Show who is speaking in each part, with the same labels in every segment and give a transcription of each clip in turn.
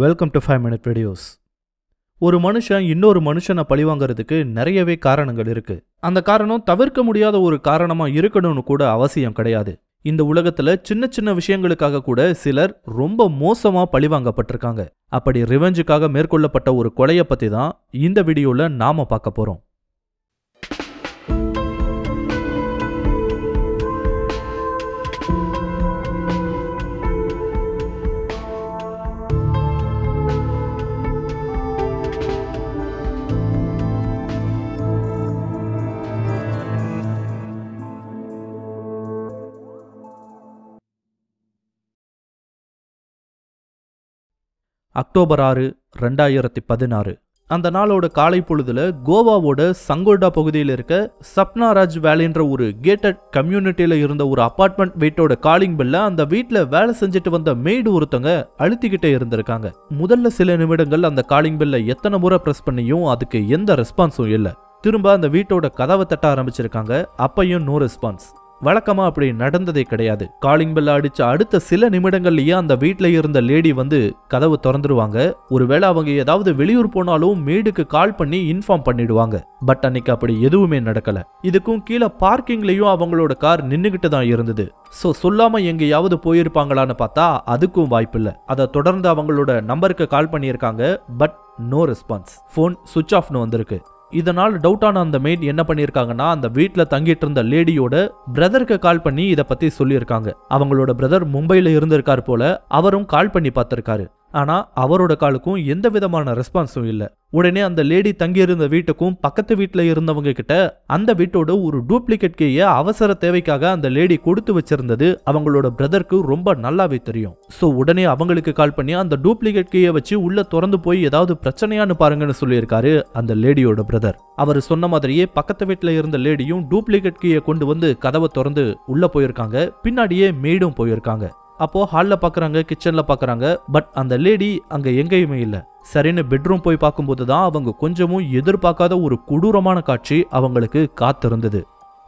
Speaker 1: Welcome to 5 minute videos. ஒரு மனுஷன் இன்னொரு மனுஷனை பழிவாங்கிறதுக்கு நிறையவே காரணங்கள் இருக்கு. அந்த காரணம் தவிர்க்க முடியாத ஒரு காரணமா இருக்கணும்னு கூட அவசியம் கிடையாது. இந்த உலகத்துல சின்ன சின்ன விஷயங்களுக்காக கூட சிலர் ரொம்ப மோசமா பழிவாங்கப்பட்டிருக்காங்க. அப்படி ரிவெஞ்சுக்காக மேற்கொள்ளப்பட்ட ஒரு கொலையை பத்தி தான் இந்த வீடியோல நாம பார்க்க போறோம். அக்டோபர் 6, 2016. அந்த நாளோட காலை பொழுதுல கோவாவோட சங்கோல்டா பகுதியில் இருக்க சப்னாராஜ் வேலின்ற ஒரு கேட்டட் கம்யூனிட்டியில இருந்த ஒரு அபார்ட்மெண்ட் வீட்டோட காலிங் பெல்ல அந்த வீட்டுல வேலை செஞ்சுட்டு வந்த மெய்டு ஒருத்தங்க அழுத்திக்கிட்டே இருந்திருக்காங்க. முதல்ல சில நிமிடங்கள் அந்த காலிங் பெல்ல எத்தனை முறை பிரஸ் பண்ணியும் அதுக்கு எந்த ரெஸ்பான்ஸும் இல்லை. திரும்ப அந்த வீட்டோட கதவை தட்ட ஆரம்பிச்சிருக்காங்க. அப்பையும் நோ ரெஸ்பான்ஸ். வழக்கமா அப்படி நடந்ததே கிடையாது. காலிங் பெல்ல அடிச்ச அடுத்த சில நிமிடங்கள்லயே அந்த வீட்டுல இருந்த லேடி வந்து கதவு திறந்துருவாங்க. ஒருவேளை அவங்க ஏதாவது வெளியூர் போனாலும் மேடுக்கு கால் பண்ணி இன்ஃபார்ம் பண்ணிடுவாங்க. பட் அன்னைக்கு அப்படி எதுவுமே நடக்கல. இதுக்கும் கீழே பார்க்கிங்லயும் அவங்களோட கார் நின்னுகிட்டு தான் இருந்தது. சோ சொல்லாம எங்கேயாவது போயிருப்பாங்களான்னு பார்த்தா அதுக்கும் வாய்ப்பில்லை. அதை தொடர்ந்து அவங்களோட நம்பருக்கு கால் பண்ணியிருக்காங்க. But no response. போன் சுவிட்ச் ஆஃப்னு வந்திருக்கு. இதனால் டவுட்டான அந்த மெய்ட் என்ன பண்ணியிருக்காங்கன்னா, அந்த வீட்டில் தங்கிட்டு இருந்த லேடியோட பிரதருக்கு கால் பண்ணி இதை பத்தி சொல்லியிருக்காங்க. அவங்களோட பிரதர் மும்பையில இருந்திருக்காரு போல. அவரும் கால் பண்ணி பார்த்திருக்காரு. ஆனா அவரோட காலுக்கும் எந்த விதமான ரெஸ்பான்ஸும் இல்லை. உடனே அந்த லேடி தங்கியிருந்த வீட்டுக்கும் பக்கத்து வீட்டுல இருந்தவங்க கிட்ட அந்த வீட்டோட ஒரு டூப்ளிகேட் கீயை அவசர தேவைக்காக அந்த லேடி கொடுத்து வச்சிருந்தது அவங்களோட பிரதருக்கு ரொம்ப நல்லாவே தெரியும். சோ உடனே அவங்களுக்கு கால் பண்ணி அந்த டூப்ளிகேட் கீயை வச்சு உள்ள திறந்து போய் ஏதாவது பிரச்சனையானு பாருங்கன்னு சொல்லியிருக்காரு அந்த லேடியோட பிரதர். அவர் சொன்ன மாதிரியே பக்கத்து வீட்டுல இருந்த லேடியும் டூப்ளிகேட் கீயை கொண்டு வந்து கதவை திறந்து உள்ள போயிருக்காங்க. பின்னாடியே மெய்டும் போயிருக்காங்க. அப்போ ஹால்ல பாக்குறாங்க, கிச்சன்ல பாக்குறாங்க. பட் அந்த லேடி அங்க எங்கேயுமே இல்ல. சரின்னு பெட்ரூம் போய் பார்க்கும்போது தான் அவங்க கொஞ்சமும் எதிர்பார்க்காத ஒரு கொடூரமான காட்சி அவங்களுக்கு காத்திருந்தது.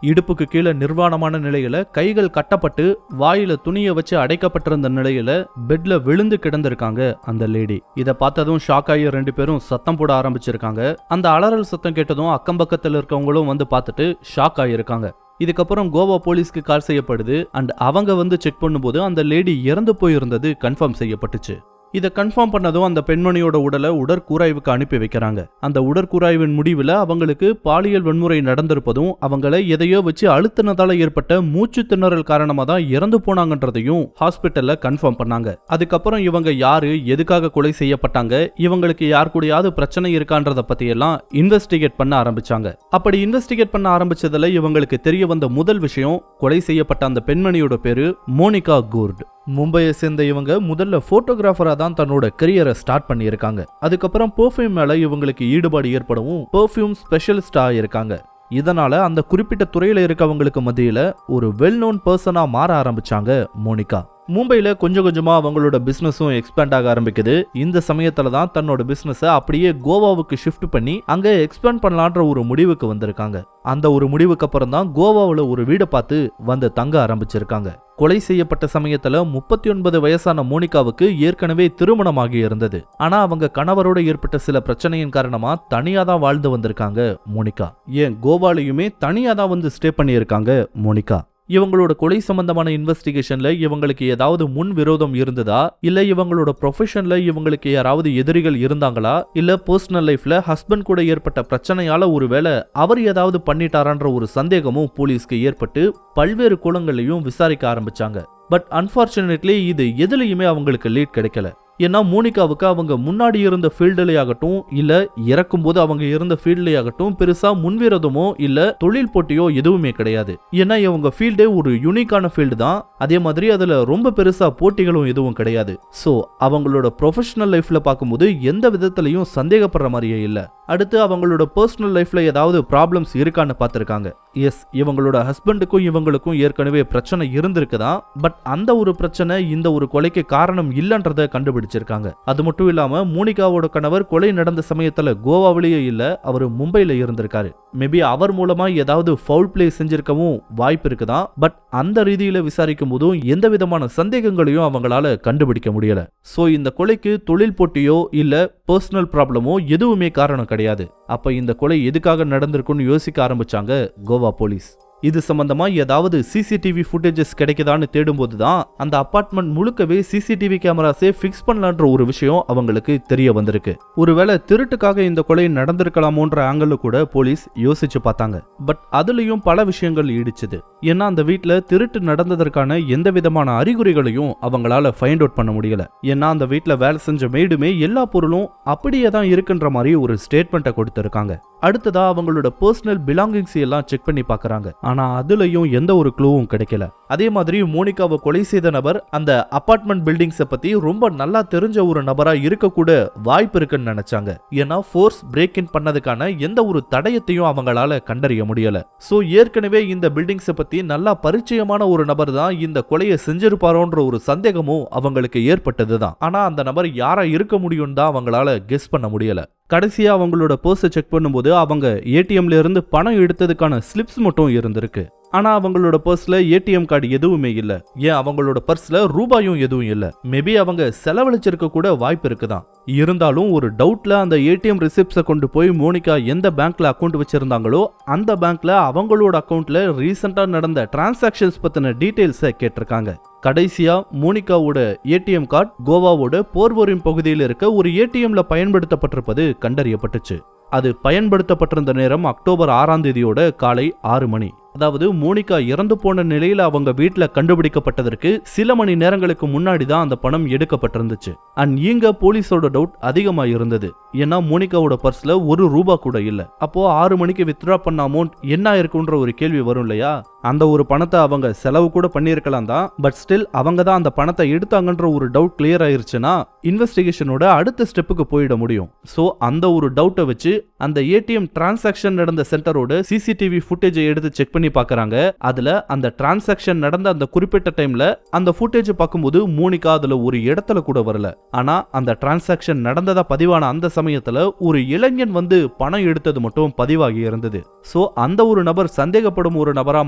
Speaker 1: இடுப்புக்கு கீழே நிர்வாணமான நிலையில கைகள் கட்டப்பட்டு வாயில துணியை வச்சு அடைக்கப்பட்டிருந்த நிலையில பெட்ல விழுந்து கிடந்திருக்காங்க அந்த லேடி. இதை பார்த்ததும் ஷாக் ஆகிய 2 பேரும் சத்தம் போட ஆரம்பிச்சிருக்காங்க. அந்த அலறல் சத்தம் கேட்டதும் அக்கம் பக்கத்தில் இருக்கவங்களும் வந்து பார்த்துட்டு ஷாக் ஆகியிருக்காங்க. இதுக்கப்புறம் கோவா போலீஸ்க்கு கால் செய்யப்படுது. அண்ட் அவங்க வந்து செக் பண்ணும்போது அந்த லேடி இறந்து போயிருந்தது கன்ஃபார்ம் செய்யப்பட்டுச்சு. இதை கன்ஃபார்ம் பண்ணதும் அந்த பெண்மணியோட உடலை உடற்கூராய்வுக்கு அனுப்பி வைக்கிறாங்க. அந்த உடற்கூராய்வின் முடிவில் அவங்களுக்கு பாலியல் வன்முறை நடந்திருப்பதும் அவங்களை எதையோ வச்சு அழுத்தினதால ஏற்பட்ட மூச்சு திணறல் காரணமாக தான் இறந்து போனாங்கன்றதையும் ஹாஸ்பிட்டல்ல கன்ஃபார்ம் பண்ணாங்க. அதுக்கப்புறம் இவங்க யாரு, எதுக்காக கொலை செய்யப்பட்டாங்க, இவங்களுக்கு யார் கூடயாவது பிரச்சனை இருக்கான்றத பத்தி எல்லாம் இன்வெஸ்டிகேட் பண்ண ஆரம்பிச்சாங்க. அப்படி இன்வெஸ்டிகேட் பண்ண ஆரம்பிச்சதுல இவங்களுக்கு தெரிய வந்த முதல் விஷயம், கொலை செய்யப்பட்ட அந்த பெண்மணியோட பேரு மோனிகா கூர்ட். மும்பையை சேர்ந்த இவங்க முதல்ல போட்டோகிராஃபரா தான் தன்னோட கரியரை ஸ்டார்ட் பண்ணியிருக்காங்க. அதுக்கப்புறம் பெர்ஃப்யூம் மேல இவங்களுக்கு ஈடுபாடு ஏற்படவும் பெர்ஃப்யூம் ஸ்பெஷலிஸ்டா இருக்காங்க. இதனால அந்த குறிப்பிட்ட துறையில இருக்கவங்களுக்கு மத்தியில ஒரு வெல் நோன் பர்சனா மாற ஆரம்பிச்சாங்க மோனிகா. மும்பையில கொஞ்சம் கொஞ்சமா அவங்களோட பிசினஸும் எக்ஸ்பேண்ட் ஆக ஆரம்பிக்குது. இந்த சமயத்துல தான் தன்னோட பிசினஸ அப்படியே கோவாவுக்கு ஷிஃப்ட் பண்ணி அங்க எக்ஸ்பேண்ட் பண்ணலான்ற ஒரு முடிவுக்கு வந்திருக்காங்க. அந்த ஒரு முடிவுக்கு அப்புறம் தான் கோவாவில் ஒரு வீடை பார்த்து வந்து தங்க ஆரம்பிச்சிருக்காங்க. கொலை செய்யப்பட்ட சமயத்துல 39 வயசான மோனிகாவுக்கு ஏற்கனவே திருமணமாகி இருந்தது. ஆனா அவங்க கணவரோட ஏற்பட்ட சில பிரச்சனையின் காரணமா தனியா தான் வாழ்ந்து வந்திருக்காங்க மோனிகா. ஏன் கோவாலையுமே தனியா தான் வந்து ஸ்டே பண்ணியிருக்காங்க மோனிகா. இவங்களோட கொலை சம்பந்தமான இன்வெஸ்டிகேஷன்ல இவங்களுக்கு ஏதாவது முன் விரோதம் இருந்ததா, இல்ல இவங்களோட ப்ரொஃபஷன்ல இவங்களுக்கு யாராவது எதிரிகள் இருந்தாங்களா, இல்ல பர்சனல் லைஃப்ல ஹஸ்பண்ட் கூட ஏற்பட்ட பிரச்சனையால ஒருவேளை அவர் ஏதாவது பண்ணிட்டாரான்ற ஒரு சந்தேகமும் போலீஸ்க்கு ஏற்பட்டு பல்வேறு கோணங்களையும் விசாரிக்க ஆரம்பிச்சாங்க. பட் அன்பார்ச்சுனேட்லி இது எதுலையுமே அவங்களுக்கு லீட் கிடைக்கல. ஏன்னா மோனிகாவுக்கு அவங்க முன்னாடி இருந்த ஃபீல்டுலையாகட்டும் இல்ல இறக்கும்போது அவங்க இருந்த ஃபீல்ட்லையாகட்டும் பெருசா முன்விரோதமோ இல்ல தொழில் போட்டியோ எதுவுமே கிடையாது. ஏன்னா இவங்க ஃபீல்டே ஒரு யூனிக்கான ஃபீல்டு தான். அதே மாதிரி அதுல ரொம்ப பெருசா போட்டிகளும் எதுவும் கிடையாது. சோ அவங்களோட ப்ரொஃபஷனல் லைஃப்ல பார்க்கும்போது எந்த விதத்திலையும் சந்தேகப்படுற மாதிரியே இல்ல. அடுத்து அவங்களோட பர்சனல் லைஃப்ல ஏதாவது ப்ராப்ளம்ஸ் இருக்கான்னு பார்த்திருக்காங்க. எஸ், இவங்களோட ஹஸ்பண்டுக்கும் இவங்களுக்கும் ஏற்கனவே பிரச்சனை இருந்திருக்குதான். பட் அந்த ஒரு பிரச்சனை இந்த ஒரு கொலைக்கு காரணம் இல்லன்றதை கண்டுபிடிச்சு கண்டுபிடிச்சிருக்காங்க. அது மட்டும் இல்லாம மோனிகாவோட கணவர் கொலை நடந்த சமயத்துல கோவாவிலேயே இல்ல, அவர் மும்பைல இருந்திருக்காரு. மேபி அவர் மூலமா ஏதாவது ஃபவுல் பிளே செஞ்சிருக்கவும் வாய்ப்பு இருக்குதான். பட் அந்த ரீதியில விசாரிக்கும் போதும் எந்த விதமான சந்தேகங்களையும் அவங்களால கண்டுபிடிக்க முடியல. சோ இந்த கொலைக்கு தொழில் போட்டியோ இல்ல பர்சனல் ப்ராப்ளமோ எதுவுமே காரணம் கிடையாது. அப்ப இந்த கொலை எதுக்காக நடந்திருக்குன்னு யோசிக்க ஆரம்பிச்சாங்க கோவா போலீஸ். இது சம்பந்தமா ஏதாவது சிசிடிவி ஃபுட்டேஜஸ் கிடைக்குதான்னு தேடும்போது தான் அந்த அபார்ட்மெண்ட் முழுக்கவே சிசிடிவி கேமராஸே ஃபிக்ஸ் பண்ணலான்ற ஒரு விஷயம் அவங்களுக்கு தெரிய வந்திருக்கு. ஒருவேளை திருட்டுக்காக இந்த கொலை நடந்திருக்கலாமோன்ற ஆங்கிள் கூட போலீஸ் யோசிச்சு பார்த்தாங்க. பட் அதுலயும் பல விஷயங்கள் இடிச்சுது. ஏன்னா அந்த வீட்டுல திருட்டு நடந்ததற்கான எந்த விதமான அறிகுறிகளையும் அவங்களால ஃபைண்ட் அவுட் பண்ண முடியல. ஏன்னா அந்த வீட்டுல வேலை செஞ்ச மெய்டுமே எல்லா பொருளும் அப்படியே தான் இருக்குன்ற மாதிரி ஒரு ஸ்டேட்மெண்ட்டை கொடுத்திருக்காங்க. அடுத்ததா அவங்களோட பர்சனல் பிலாங்கிங்ஸ் எல்லாம் செக் பண்ணி பார்க்கறாங்க. ஆனா அதுலயும் எந்த ஒரு க்ளூவும் கிடைக்கல. அதே மாதிரி மோனிகாவை கொலை செய்த நபர் அந்த அபார்ட்மெண்ட் பில்டிங்ஸை பத்தி ரொம்ப நல்லா தெரிஞ்ச ஒரு நபரா இருக்க கூட வாய்ப்பு இருக்குன்னு நினைச்சாங்க. ஏன்னா ஃபோர்ஸ் பிரேக் இன் பண்ணதுக்கான எந்த ஒரு தடயத்தையும் அவங்களால கண்டறிய முடியல. சோ ஏற்கனவே இந்த பில்டிங்ஸை பத்தி நல்லா பரிச்சயமான ஒரு நபர் தான் இந்த கொலையை செஞ்சிருப்பாரோன்ற ஒரு சந்தேகமும் அவங்களுக்கு ஏற்பட்டதுதான். ஆனா அந்த நபர் யாரா இருக்க முடியும் தான் அவங்களால கெஸ் பண்ண முடியல. கடைசியா அவங்களோட பர்ஸை செக் பண்ணும்போது அவங்க ஏடிஎம்ல இருந்து பணம் எடுத்ததுக்கான ஸ்லிப்ஸ் மட்டும் இருந்திருக்கு. ஆனா அவங்களோட பர்ஸ்ல ஏடிஎம் கார்டு எதுவுமே இல்ல. ஏன் அவங்களோட பர்ஸ்ல ரூபாயும் எதுவும் இல்ல. மேபி அவங்க செலவழிச்சிருக்க கூட வாய்ப்பு இருக்குதான். இருந்தாலும் ஒரு டவுட்ல அந்த ஏடிஎம் ரிசிப்ட்ஸை கொண்டு போய் மோனிகா எந்த பேங்க்ல அக்கௌண்ட் வச்சிருந்தாங்களோ அந்த பேங்க்ல அவங்களோட அக்கௌண்ட்ல ரீசெண்டா நடந்த டிரான்சாக்ஷன்ஸ் பத்தின டீடைல்ஸை கேட்டிருக்காங்க. கடைசியா மோனிகாவோட ஏடிஎம் கார்டு கோவாவோட போர்வரின் பகுதியில் இருக்க ஒரு ஏடிஎம்ல பயன்படுத்தப்பட்டிருப்பது கண்டறியப்பட்டுச்சு. அது பயன்படுத்தப்பட்டிருந்த நேரம் அக்டோபர் 6ஆம் தேதியோட காலை 6 மணி. அதாவது மோனிகா இறந்து போன நிலையில அவங்க வீட்டுல கண்டுபிடிக்கப்பட்டதற்கு சில மணி நேரங்களுக்கு முன்னாடி தான் அந்த பணம் எடுக்கப்பட்டிருந்துச்சு. அண்ட் இங்க போலீஸோட டவுட் அதிகமா இருந்தது. ஏன்னா மோனிகாவோட பர்ஸ்ல ஒரு ரூபா கூட இல்ல. அப்போ 6 மணிக்கு வித்ட்ரா பண்ண அமௌண்ட் என்ன இருக்குன்ற ஒரு கேள்வி வரும் இல்லையா? அந்த ஒரு பணத்தை அவங்க செலவு கூட பண்ணிருக்கலாம் தான். பட் ஸ்டில் அவங்க தான் அந்த பணத்தை எடுத்தாங்கன்ற ஒரு டவுட் கிளியர் ஆயிருச்சுன்னா இன்வெஸ்டிகேஷனோட அடுத்த ஸ்டெப்புக்கு போயிட முடியும். சோ அந்த ஒரு டவுட்டை வச்சு அந்த ஏடிஎம் டிரான்சாக்ஷன் நடந்த சென்டரோட சிசிடிவி ஃபுட்டேஜை எடுத்து செக் பண்ணி பார்க்கறாங்க. அதுல அந்த டிரான்சாக்ஷன் நடந்த அந்த குறிப்பிட்ட டைம்ல அந்த ஃபுட்டேஜ் பார்க்கும்போது மோனிகா அதுல ஒரு இடத்துல கூட வரல. ஆனா அந்த டிரான்சாக்ஷன் நடந்ததா பதிவான அந்த சமயத்துல ஒரு இளைஞன் வந்து பணம் எடுத்தது மட்டும் பதிவாகி இருந்தது. சோ அந்த ஒரு நபர் சந்தேகப்படும் ஒரு நபரா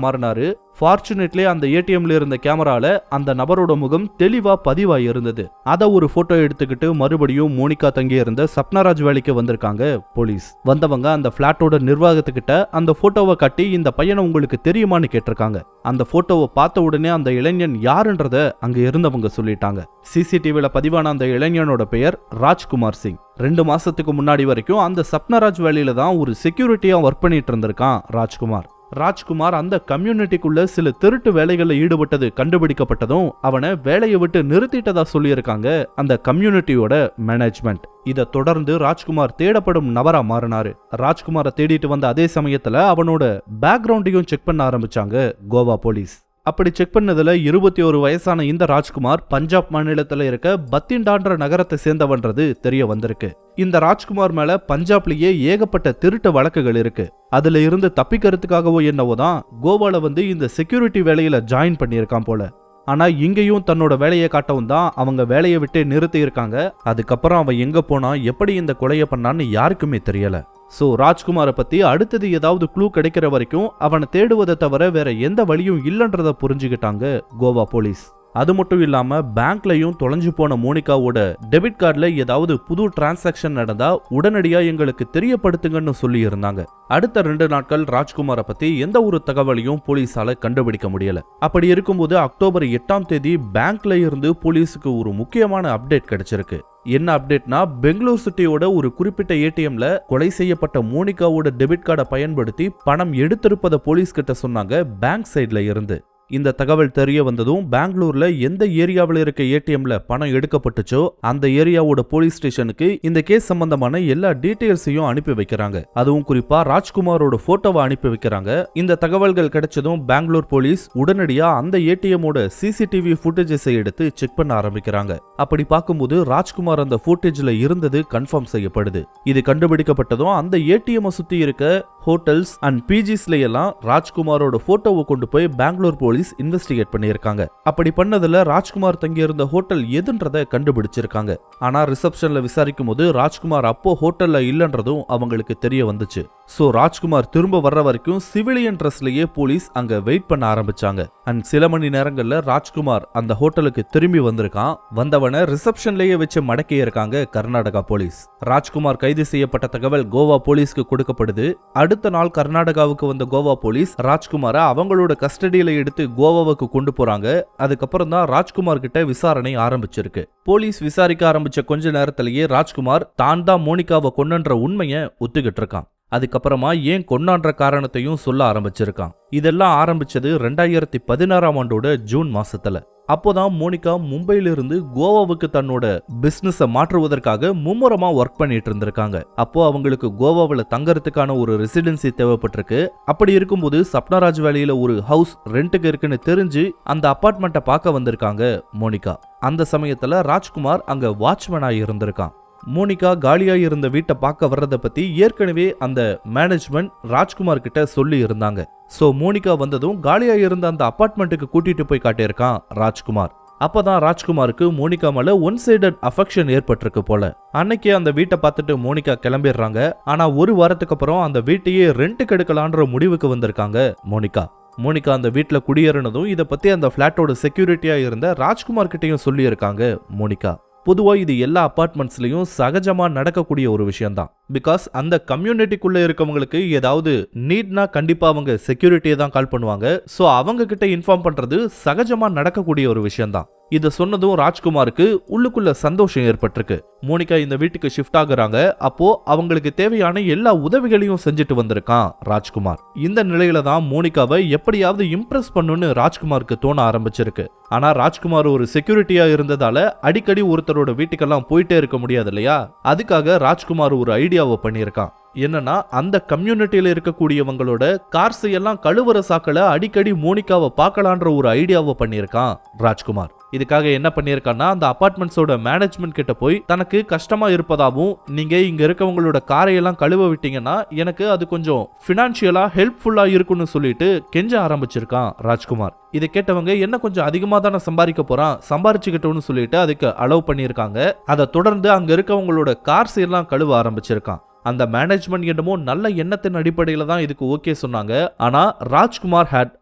Speaker 1: மாறினாரு. ஃபார்ச்சுனேட்லி அந்த ஏடிஎம்ல இருந்த கேமரால அந்த நபரோட முகம் தெளிவா பதிவாகி இருந்தது. அத ஒரு போட்டோ எடுத்துக்கிட்டு மறுபடியும் மோனிகா தங்கி இருந்த சப்னாராஜ் வேலைக்கு வந்திருக்காங்க போலீஸ். வந்தவங்க அந்த பிளாட்டோட நிர்வாகத்துக்கிட்ட அந்த போட்டோவை காட்டி இந்த பையனை உங்களுக்கு தெரியுமான்னு கேட்டிருக்காங்க. அந்த போட்டோவை பார்த்த உடனே அந்த இளைஞன் யாருன்றத அங்க இருந்தவங்க சொல்லிட்டாங்க. சிசிடிவில பதிவான அந்த இளைஞனோட பெயர் ராஜ்குமார் சிங். 2 மாசத்துக்கு முன்னாடி வரைக்கும் அந்த சப்னாராஜ் வேலையில தான் ஒரு செக்யூரிட்டியா ஒர்க் பண்ணிட்டு இருந்திருக்கான் ராஜ்குமார் அந்த கம்யூனிட்டிக்குள்ள சில திருட்டு வேலைகள்ல ஈடுபட்டது கண்டுபிடிக்கப்பட்டதும் அவனை வேலையை விட்டு நிறுத்திட்டதா சொல்லியிருக்காங்க அந்த கம்யூனிட்டியோட மேனேஜ்மெண்ட். இதை தொடர்ந்து ராஜ்குமார் தேடப்படும் நபரா மாறினாரு. ராஜ்குமாரை தேடிட்டு வந்த அதே சமயத்துல அவனோட பேக்ரவுண்டையும் செக் பண்ண ஆரம்பிச்சாங்க கோவா போலீஸ். அப்படி செக் பண்ணதுல 21 வயசான இந்த ராஜ்குமார் பஞ்சாப் மாநிலத்துல இருக்க பத்திண்டான்ற நகரத்தை சேர்ந்தவன்றது தெரிய வந்திருக்கு. இந்த ராஜ்குமார் மேல பஞ்சாப்லயே ஏகப்பட்ட திருட்டு வழக்குகள் இருக்கு. அதுல இருந்து தப்பிக்கிறதுக்காகவோ என்னவோதான் கோவால வந்து இந்த செக்யூரிட்டி வேலையில ஜாயின் பண்ணியிருக்கான் போல. ஆனா இங்கேயும் தன்னோட வேலையை காட்டவும் தான் அவங்க வேலையை விட்டு நிறுத்தி இருக்காங்க. அதுக்கப்புறம் அவன் எங்க போனா எப்படி இந்த கொலையை பண்ணான்னு யாருக்குமே தெரியல. சோ ராஜ்குமாரை பத்தி அடுத்தது ஏதாவது க்ளூ கிடைக்கிற வரைக்கும் அவனை தேடுவதை தவிர வேற எந்த வழியும் இல்லைன்றத புரிஞ்சுக்கிட்டாங்க கோவா போலீஸ். அது மட்டும் இல்லாம பேங்க்லயும் தொலைஞ்சு போன மோனிகாவோட டெபிட் கார்டுல ஏதாவது புது டிரான்சாக்ஷன் நடந்தா உடனடியா எங்களுக்கு தெரியப்படுத்துங்கன்னு சொல்லி இருந்தாங்க. அடுத்த 2 நாட்கள் ராஜ்குமாரை பத்தி எந்த ஒரு தகவலையும் போலீஸால கண்டுபிடிக்க முடியல. அப்படி இருக்கும்போது அக்டோபர் 8ஆம் தேதி பேங்க்ல இருந்து போலீஸுக்கு ஒரு முக்கியமான அப்டேட் கிடைச்சிருக்கு. என்ன அப்டேட்னா, பெங்களூர் சிட்டியோட ஒரு குறிப்பிட்ட ஏடிஎம்ல கொலை செய்யப்பட்ட மோனிகாவோட டெபிட் கார்டை பயன்படுத்தி பணம் எடுத்திருப்பதை போலீஸ் கிட்ட சொன்னாங்க பேங்க் சைட்ல இருந்து. இந்த தகவல் தெரிய வந்ததும் பெங்களூர்ல எந்த ஏரியாவில் இருக்க ஏடிஎம்ல பணம் எடுக்கப்பட்டுச்சோ அந்த ஏரியாவோட போலீஸ் ஸ்டேஷனுக்கு இந்த கேஸ் சம்பந்தமான எல்லா டீடைல்ஸையும் அனுப்பி வைக்கிறாங்க. அதுவும் குறிப்பா ராஜ்குமாரோட போட்டோவை அனுப்பி வைக்கிறாங்க. இந்த தகவல்கள் கிடைச்சதும் பெங்களூர் போலீஸ் உடனடியா அந்த ஏடிஎம்மோட சிசிடிவி ஃபுட்டேஜஸை எடுத்து செக் பண்ண ஆரம்பிக்கிறாங்க. அப்படி பார்க்கும்போது ராஜ்குமார் அந்த ஃபுட்டேஜ்ல இருந்தது கன்ஃபார்ம் செய்யப்படுது. இது கண்டுபிடிக்கப்பட்டதும் அந்த ஏடிஎம் சுத்தி இருக்க ஹோட்டல்ஸ் அண்ட் பிஜிஸ்ல எல்லாம் ராஜ்குமாரோட போட்டோவை கொண்டு போய் பெங்களூர் போலீஸ் இன்வெஸ்டிகேட் பண்ணியிருக்காங்க. அப்படி பண்ணதுல ராஜ்குமார் தங்கியிருந்த ஹோட்டல் எதுன்றத கண்டுபிடிச்சிருக்காங்க. ஆனா ரிசப்ஷன்ல விசாரிக்கும் போது ராஜ்குமார் அப்போ ஹோட்டல்ல இல்லன்றதும் அவங்களுக்கு தெரிய வந்துச்சு. சோ ராஜ்குமார் திரும்ப வர்ற வரைக்கும் சிவிலியன் ட்ரெஸ்லயே போலீஸ் அங்க வெயிட் பண்ண ஆரம்பிச்சாங்க. அண்ட் சில மணி நேரங்கள்ல ராஜ்குமார் அந்த ஹோட்டலுக்கு திரும்பி வந்திருக்கான். வந்தவன ரிசப்ஷன்லயே வச்சு மடக்கி இருக்காங்க கர்நாடகா போலீஸ். ராஜ்குமார் கைது செய்யப்பட்ட தகவல் கோவா போலீஸ்க்கு கொடுக்கப்படுது. அடுத்த நாள் கர்நாடகாவுக்கு வந்த கோவா போலீஸ் ராஜ்குமார அவங்களோட கஸ்டடியில எடுத்து கோவாவுக்கு கொண்டு போறாங்க. அதுக்கப்புறம் தான் ராஜ்குமார் கிட்ட விசாரணை ஆரம்பிச்சிருக்கு. போலீஸ் விசாரிக்க ஆரம்பிச்ச கொஞ்ச நேரத்திலேயே ராஜ்குமார் தான் தான் மோனிகாவை கொன்னன்ற உண்மையை ஒத்துக்கிட்டு இருக்கான். அதுக்கப்புறமா ஏன் கொன்னான்ற காரணத்தையும் சொல்ல ஆரம்பிச்சிருக்கான். இதெல்லாம் ஆரம்பிச்சது 2016ஆம் ஆண்டோட ஜூன் மாசத்துல. அப்போதான் மோனிகா மும்பையிலிருந்து கோவாவுக்கு தன்னோட பிசினஸை மாற்றுவதற்காக மும்முரமா ஒர்க் பண்ணிட்டு இருந்திருக்காங்க. அப்போ அவங்களுக்கு கோவாவில் தங்கறதுக்கான ஒரு ரெசிடென்சி தேவைப்பட்டிருக்கு. அப்படி இருக்கும்போது சப்னாராஜ் வேலியில ஒரு ஹவுஸ் ரெண்டுக்கு இருக்குன்னு தெரிஞ்சு அந்த அபார்ட்மெண்ட்டை பார்க்க வந்திருக்காங்க மோனிகா. அந்த சமயத்துல ராஜ்குமார் அங்க வாட்ச்மேனா இருந்திருக்கான். மோனிகா காலியா இருந்த வீட்டை பார்க்க வர்றத பத்தி ஏற்கனவே அந்த மேனேஜ்மெண்ட் ராஜ்குமார் கிட்ட சொல்லி இருந்தாங்க. சோ மோனிகா வந்ததும் காலியா இருந்த அந்த அபார்ட்மெண்ட்டுக்கு கூட்டிட்டு போய் காட்டியிருக்கான் ராஜ்குமார். அப்பதான் ராஜ்குமாருக்கு மோனிகா மேல ஒன் சைடட் அஃபெக்ஷன் ஏற்பட்டிருக்கு போல. அன்னைக்கே அந்த வீட்டை பார்த்துட்டு மோனிகா கிளம்பிடுறாங்க. ஆனா ஒரு வாரத்துக்கு அப்புறம் அந்த வீட்டையே ரெண்டுக்கு எடுக்கலான்ற முடிவுக்கு வந்திருக்காங்க மோனிகா. மோனிகா அந்த வீட்டுல குடியேறினதும் இதை பத்தி அந்த பிளாட்டோட செக்யூரிட்டியா இருந்த ராஜ்குமார் கிட்டையும் சொல்லி இருக்காங்க மோனிகா. பொதுவா இது எல்லா அபார்ட்மெண்ட்ஸ்லயும் சகஜமா நடக்கக்கூடிய ஒரு விஷயம் தான். பிகாஸ் அந்த கம்யூனிட்டிக்குள்ள இருக்கவங்களுக்கு ஏதாவது நீட்னா கண்டிப்பா அவங்க செக்யூரிட்டியை தான் கால் பண்ணுவாங்க. சோ அவங்க கிட்ட இன்ஃபார்ம் பண்றது சகஜமா நடக்கக்கூடிய ஒரு விஷயம் தான். இத சொன்னதும் ராஜ்குமாருக்கு உள்ளுக்குள்ள சந்தோஷம் ஏற்பட்டிருக்கு. மோனிகா இந்த வீட்டுக்கு ஷிஃப்ட் ஆகுறாங்க. அப்போ அவங்களுக்கு தேவையான எல்லா உதவிகளையும் செஞ்சுட்டு வந்திருக்கான் ராஜ்குமார். இந்த நிலையில தான் மோனிகாவை எப்படியாவது இம்ப்ரெஸ் பண்ணுன்னு ராஜ்குமாருக்கு தோண ஆரம்பிச்சிருக்கு. ஆனா ராஜ்குமார் ஒரு செக்யூரிட்டியா இருந்ததால அடிக்கடி ஒருத்தரோட வீட்டுக்கெல்லாம் போயிட்டே இருக்க முடியாது இல்லையா? அதுக்காக ராஜ்குமார் ஒரு ஐடியாவை பண்ணியிருக்கான். என்னன்னா அந்த கம்யூனிட்டியில இருக்கக்கூடியவங்களோட கார்ஸ் எல்லாம் கழுவுற சாக்கல அடிக்கடி மோனிகாவை பார்க்கலான்ற ஒரு ஐடியாவை பண்ணியிருக்கான் ராஜ்குமார். இதுக்காக என்ன பண்ணியிருக்கான்னா அந்த அபார்ட்மெண்ட்ஸோட மேனேஜ்மெண்ட் கிட்ட போய் தனக்கு கஷ்டமா இருப்பதாகவும் நீங்க இங்க இருக்கவங்களோட காரையெல்லாம் கழுவ விட்டீங்கன்னா எனக்கு அது கொஞ்சம் பினான்சியலா ஹெல்ப்ஃபுல்லா இருக்குன்னு சொல்லிட்டு கெஞ்ச ஆரம்பிச்சிருக்கான் ராஜ்குமார். இதை கேட்டவங்க என்ன கொஞ்சம் அதிகமா தானே சம்பாதிக்க போறான், சம்பாரிச்சுக்கிட்டோன்னு சொல்லிட்டு அதுக்கு அலோவ் பண்ணியிருக்காங்க. அதை தொடர்ந்து அங்க இருக்கவங்களோட கார்ஸ் எல்லாம் கழுவ ஆரம்பிச்சிருக்கான். அந்த மேனேஜ்மெண்ட் என்னமோ நல்ல எண்ணத்தின் அடிப்படையில தான் இதுக்கு ஓகே சொன்னாங்க. ஆனா ராஜ்குமார் ஹேட்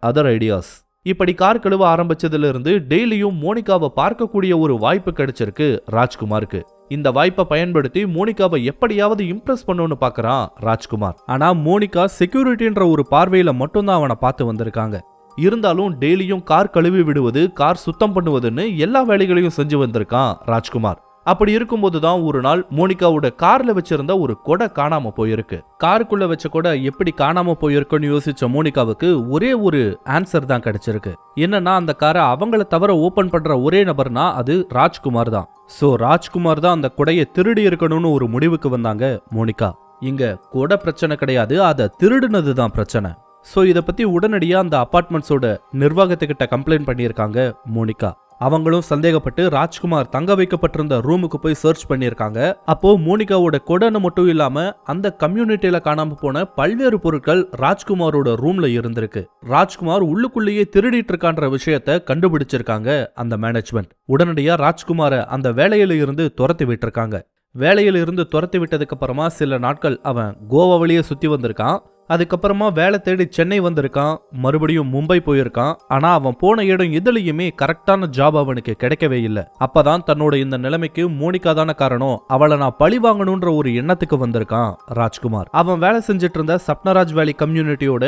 Speaker 1: அதர் ஐடியாஸ். இப்படி கார் கழுவ ஆரம்பிச்சதுல இருந்து டெய்லியும் மோனிகாவை பார்க்கக்கூடிய ஒரு வாய்ப்பு கிடைச்சிருக்கு ராஜ்குமாருக்கு. இந்த வாய்ப்பை பயன்படுத்தி மோனிகாவை எப்படியாவது இம்ப்ரெஸ் பண்ணணும்னு பாக்குறான் ராஜ்குமார். ஆனா மோனிகா செக்யூரிட்டின்ற ஒரு பார்வையில மட்டும்தான் அவனை பார்த்து வந்திருக்காங்க. இருந்தாலும் டெய்லியும் கார் கழுவி விடுவது, கார் சுத்தம் பண்ணுவதுன்னு எல்லா வேலைகளையும் செஞ்சு வந்திருக்கான் ராஜ்குமார். அப்படி இருக்கும்போது தான் ஒரு நாள் மோனிகாவோட கார்ல வச்சிருந்த ஒரு கொடை காணாம போயிருக்கு. காருக்குள்ள வச்ச கொடை எப்படி காணாம போயிருக்குன்னு யோசிச்ச மோனிகாவுக்கு ஒரே ஒரு ஆன்சர் தான் கிடைச்சிருக்கு. என்னன்னா அந்த காரை அவங்கள தவிர ஓபன் பண்ற ஒரே நபர்னா அது ராஜ்குமார் தான். சோ ராஜ்குமார் தான் அந்த கொடையை திருடி இருக்கணும்னு ஒரு முடிவுக்கு வந்தாங்க மோனிகா. இங்க கொடை பிரச்சனை கிடையாது, அதை திருடுனது தான் பிரச்சனை. சோ இத பத்தி உடனடியா அந்த அபார்ட்மெண்ட்ஸோட நிர்வாகத்துக்கிட்ட கம்ப்ளைண்ட் பண்ணியிருக்காங்க மோனிகா. அவங்களும் சந்தேகப்பட்டு ராஜ்குமார் தங்க வைக்கப்பட்டிருந்த ரூமுக்கு போய் சர்ச் பண்ணியிருக்காங்க. அப்போ மோனிகாவோட கொடைன்னு மட்டும் இல்லாம அந்த கம்யூனிட்டியில காணாம போன பல்வேறு பொருட்கள் ராஜ்குமாரோட ரூம்ல இருந்திருக்கு. ராஜ்குமார் உள்ளுக்குள்ளேயே திருடிட்டு இருக்கான்ற விஷயத்த கண்டுபிடிச்சிருக்காங்க அந்த மேனேஜ்மெண்ட். உடனடியா ராஜ்குமாரை அந்த வேலையில இருந்து துரத்தி விட்டுருக்காங்க. வேலையில இருந்து துரத்தி விட்டதுக்கு அப்புறமா சில நாட்கள் அவன் கோவாவிலேயே சுத்தி வந்திருக்கான். அதுக்கப்புறமா வேலை தேடி சென்னை வந்திருக்கான். மறுபடியும் மும்பை போயிருக்கான். ஆனா அவன் போன இடம் எதுலயுமே கரெக்டான ஜாப் அவனுக்கு கிடைக்கவே இல்லை. அப்பதான் தன்னோட இந்த நிலைமைக்கு மோனிகா தான காரணம், அவளை நான் பழி வாங்கணும்ன்ற ஒரு எண்ணத்துக்கு வந்திருக்கான் ராஜ்குமார். அவன் வேலை செஞ்சுட்டு இருந்த சப்னாராஜ் வேலி கம்யூனிட்டியோட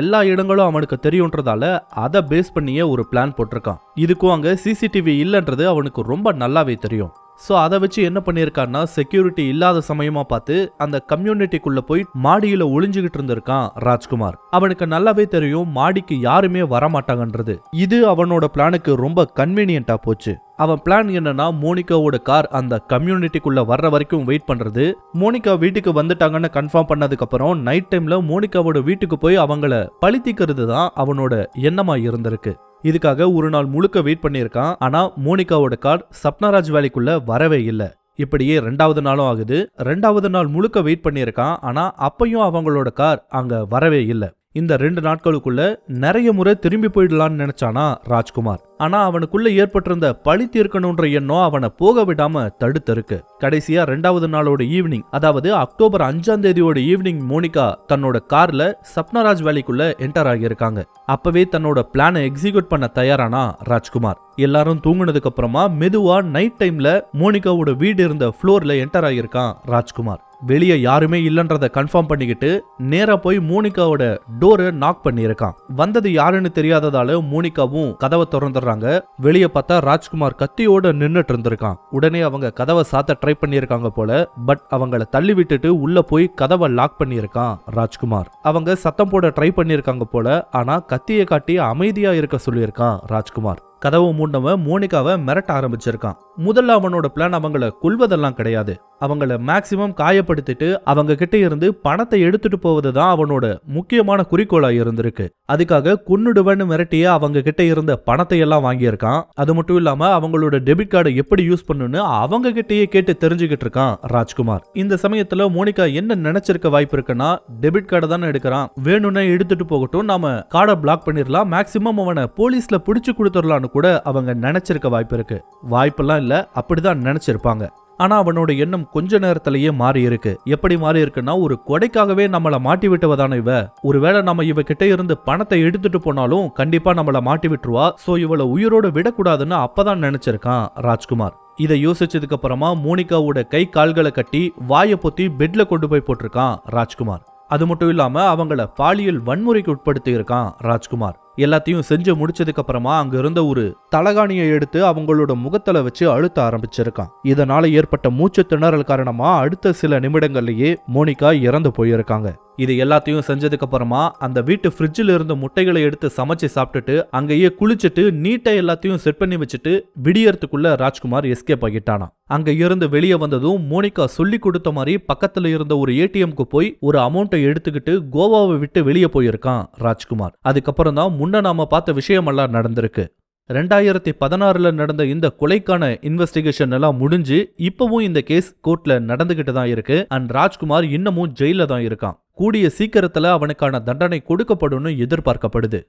Speaker 1: எல்லா இடங்களும் அவனுக்கு தெரியும்ன்றதால அதை பேஸ் பண்ணியே ஒரு பிளான் போட்டிருக்கான். இதுக்கும் அங்க சிசிடிவி இல்லைன்றது அவனுக்கு ரொம்ப நல்லாவே தெரியும். சோ அதை வச்சு என்ன பண்ணிருக்கான்னா செக்யூரிட்டி இல்லாத சமயமா பார்த்து அந்த கம்யூனிட்டிக்குள்ள போய் மாடியில ஒளிஞ்சுகிட்டு இருந்திருக்கான் ராஜ்குமார். அவனுக்கு நல்லாவே தெரியும் மாடிக்கு யாருமே வரமாட்டாங்கன்றது. இது அவனோட பிளானுக்கு ரொம்ப கன்வீனியன்டா போச்சு. அவன் பிளான் என்னன்னா மோனிகாவோட கார் அந்த கம்யூனிட்டிக்குள்ள வர்ற வரைக்கும் வெயிட் பண்றது. மோனிகா வீட்டுக்கு வந்துட்டாங்கன்னு கன்ஃபார்ம் பண்ணதுக்கு அப்புறம் நைட் டைம்ல மோனிகாவோட வீட்டுக்கு போய் அவங்கள பழித்திக்கிறது தான் அவனோட எண்ணமா இருந்திருக்கு. இதுக்காக ஒரு நாள் முழுக்க வெயிட் பண்ணியிருக்கான். ஆனா மோனிகாவோட கார் சப்னாராஜ் வேலிக்குள்ள வரவே இல்லை. இப்படியே 2வது நாளும் ஆகுது. 2வது நாள் முழுக்க வெயிட் பண்ணியிருக்கான். ஆனா அப்பயும் அவங்களோட கார் அங்க வரவே இல்லை. இந்த 2 நாட்களுக்குள்ள நிறைய முறை திரும்பி போயிடலான்னு நினைச்சானா ராஜ்குமார். ஆனா அவனுக்குள்ள ஏற்பட்டிருந்த பழி தீர்க்கணும்ன்ற எண்ணம் அவனை போக விடாம தடுத்திருக்கு. கடைசியா 2வது நாளோட ஈவினிங், அதாவது அக்டோபர் 5ஆம் தேதியோட ஈவினிங் மோனிகா தன்னோட கார்ல சப்னாராஜ் வேலிக்குள்ள என்டர் ஆகியிருக்காங்க. அப்பவே தன்னோட பிளானை எக்ஸிக்யூட் பண்ண தயாரானா ராஜ்குமார். எல்லாரும் தூங்குனதுக்கு அப்புறமா மெதுவா நைட் டைம்ல மோனிகாவோட வீடு இருந்த ஃப்ளோர்ல என்டர் ஆகியிருக்கான் ராஜ்குமார். வெளியே யாருமே இல்லன்றத கன்ஃபார்ம் பண்ணிக்கிட்டு நேரா போய் மோனிகாவோட டோரை நாக் பண்ணியிருக்கான். வந்தது யாருன்னு தெரியாததால மோனிகாவும் கதவை திறந்துடுறாங்க. வெளியே பார்த்தா ராஜ்குமார் கத்தியோட நின்னுட்டு இருந்திருக்கான். உடனே அவங்க கதவை சாத்த ட்ரை பண்ணியிருக்காங்க போல. பட் அவங்கள தள்ளி விட்டுட்டு உள்ள போய் கதவை லாக் பண்ணியிருக்கான் ராஜ்குமார். அவங்க சத்தம் போட ட்ரை பண்ணியிருக்காங்க போல. ஆனா கத்தியை காட்டி அமைதியா இருக்க சொல்லியிருக்கான் ராஜ்குமார். கதவு மூண்டவன் மோனிகாவை மிரட்ட ஆரம்பிச்சிருக்கான். முதல்ல அவனோட பிளான் அவங்கள கொல்வதெல்லாம் கிடையாது. அவங்கள மேக்சிமம் காயப்படுத்திட்டு அவங்க கிட்ட இருந்து பணத்தை எடுத்துட்டு போவதுதான் அவனோட முக்கியமான குறிக்கோளா இருந்திருக்கு. அதுக்காக கொன்னுடுவன்னு மிரட்டிய அவங்க கிட்ட இருந்த பணத்தை எல்லாம் வாங்கியிருக்கான். அது மட்டும் இல்லாம அவங்களோட டெபிட் கார்டை எப்படி யூஸ் பண்ணுன்னு அவங்க கிட்டயே கேட்டு தெரிஞ்சுக்கிட்டு இருக்கான் ராஜ்குமார். இந்த சமயத்துல மோனிகா என்ன நினைச்சிருக்க வாய்ப்பு இருக்குன்னா, டெபிட் கார்டை தானே எடுக்கிறான், வேணும்னு எடுத்துட்டு போகட்டும், நாம கார்டை பிளாக் பண்ணிடலாம், மேக்சிமம் அவனை போலீஸ்ல பிடிச்சு கொடுத்துடலான்னு கூட அவங்க நினைச்சிருக்க வாய்ப்பு இருக்கு. வாய்ப்பெல்லாம் இல்ல, அப்படிதான் நினைச்சிருப்பாங்க. ஆனா அவனோட எண்ணம் கொஞ்ச நேரத்திலேயே மாறி இருக்கு. எப்படி மாறி இருக்குன்னா, ஒரு கொடைக்காகவே நம்மள மாட்டி விட்டவதான இவ, ஒருவேளை நம்ம இவ கிட்ட இருந்து பணத்தை எடுத்துட்டு போனாலும் கண்டிப்பா நம்மள மாட்டி விட்டுருவா, சோ இவளை உயிரோட விடக்கூடாதுன்னு அப்பதான் நினைச்சிருக்கான் ராஜ்குமார். இதை யோசிச்சதுக்கு அப்புறமா மோனிகாவோட கை கால்களை கட்டி வாயை பொத்தி பெட்ல கொண்டு போய் போட்டிருக்கான் ராஜ்குமார். அது மட்டும் இல்லாம அவங்கள பாலியல் வன்முறைக்கு உட்படுத்தி இருக்கான் ராஜ்குமார். எல்லாத்தையும் செஞ்சு முடிச்சதுக்கு அப்புறமா அங்க இருந்த ஒரு தலகாணியை எடுத்து அவங்களோட முகத்துல வச்சு அழுத்த ஆரம்பிச்சிருக்கான். இதனால ஏற்பட்ட மூச்சு திணறல் காரணமா அடுத்த சில நிமிடங்கள்லயே மோனிகா இறந்து போயிருக்காங்க. இது எல்லாத்தையும் செஞ்சதுக்கு அப்புறமா அந்த வீட்டு ஃப்ரிட்ஜில் இருந்த முட்டைகளை எடுத்து சமைச்சு சாப்பிட்டுட்டு அங்கேயே குளிச்சுட்டு நீட்டா எல்லாத்தையும் செட் பண்ணி வச்சுட்டு விடியறதுக்குள்ள ராஜ்குமார் எஸ்கேப் ஆகிட்டானா. அங்க இருந்து வெளியே வந்ததும் மோனிகா சொல்லி கொடுத்த மாதிரி பக்கத்துல இருந்த ஒரு ஏடிஎம்க்கு போய் ஒரு அமௌண்ட்டை எடுத்துக்கிட்டு கோவாவை விட்டு வெளியே போயிருக்கான் ராஜ்குமார். அதுக்கப்புறம் தான் முன்ன நாம பார்த்த விஷயமெல்லாம் நடந்திருக்கு. 2016 நடந்த இந்த கொலைக்கான இன்வெஸ்டிகேஷன் எல்லாம் முடிஞ்சு இப்பவும் இந்த கேஸ் கோர்ட்ல நடந்துகிட்டு தான் இருக்கு. அண்ட் ராஜ்குமார் இன்னமும் ஜெயில தான் இருக்கான். கூடிய சீக்கிரத்துல அவனுக்கான தண்டனை கொடுக்கப்படும் எதிர்பார்க்கப்படுது.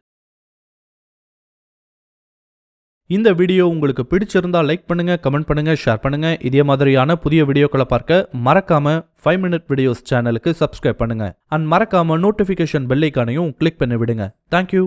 Speaker 1: இந்த வீடியோ உங்களுக்கு பிடிச்சிருந்தா லைக் பண்ணுங்க, கமெண்ட் பண்ணுங்க, ஷேர் பண்ணுங்க. இதே மாதிரியான புதிய வீடியோக்களை பார்க்க மறக்காம 5 Minute Videos சேனலுக்கு சப்ஸ்கிரைப் பண்ணுங்க. அண்ட் மறக்காம நோட்டிபிகேஷன் பெல் ஐகானையும் கிளிக் பண்ணி விடுங்க. தேங்க்யூ.